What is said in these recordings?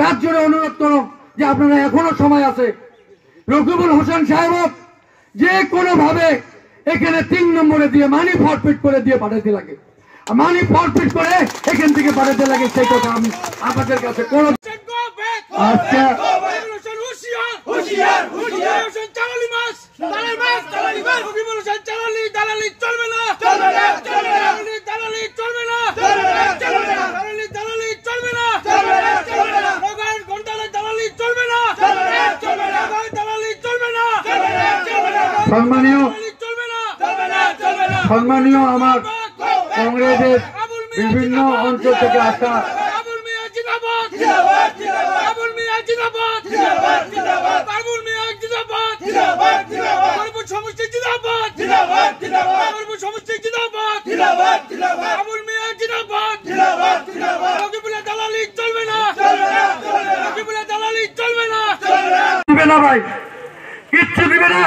কাজ জোরে অনুরোধ করো যে আপনারা এখনো সময় আছে। রকিবুল হোসেন সাহেব যে কোনো ভাবে এখানে 3 নম্বরে দিয়ে মানি ফরফিট করে দিয়ে পাঠাতে লাগে, মানি ফরফিট করে এখান থেকে পাঠাতে লাগে, সেই কথা আমি আপনাদের কাছে কোনো আচ্ছা সম্মানীয় আমার কংগ্রেসের বিভিন্ন অঞ্চল থেকে আসা দিবে না ভাই, কিচ্ছু দিবে না,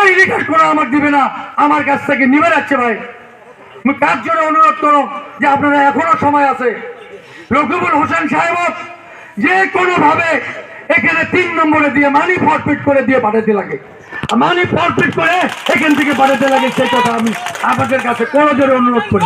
এই রিকাশ করা আমার দিবে না, আমার কাছ থেকে নিবে যাচ্ছে ভাই। কাজ জন্য অনুরোধ করো যে আপনারা এখনো সময় আছে। রকিবুল হোসেন সাহেব যে কোনো ভাবে এখানে 3 নম্বরে দিয়ে মানি ফরফিট করে দিয়ে পাঠাতে লাগে, মানি ফরফিট করে এখান থেকে পাঠাতে লাগে, সেই কথা আমি আপনাদের কাছে কোনো জোরে অনুরোধ করি।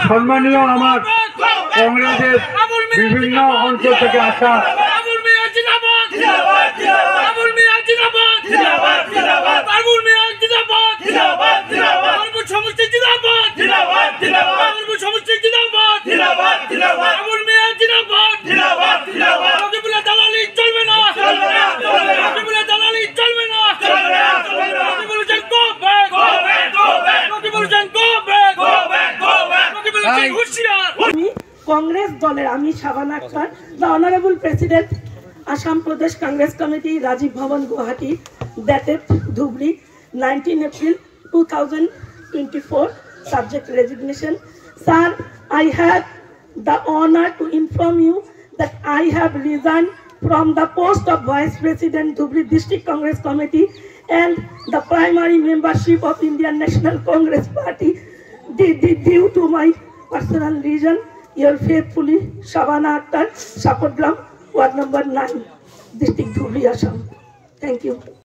সম্মানীয় আমার কংগ্রেসের বিভিন্ন অঞ্চল থেকে আসা Congress dollar Ami Shabana Akhtar, the Honorable President, Assam Pradesh Congress Committee, Rajiv Bhavan, Guwahati, dated Dhubli, 19 April 2024, subject resignation. Sir, I have the honor to inform you that I have resigned from the post of Vice President, Dhubli District Congress Committee, and the primary membership of Indian National Congress Party due to my personal reason. Your faithfully, Shabana Akhtar, Sapotgram, Ward number 9, District Dhubli, Assam. Thank you.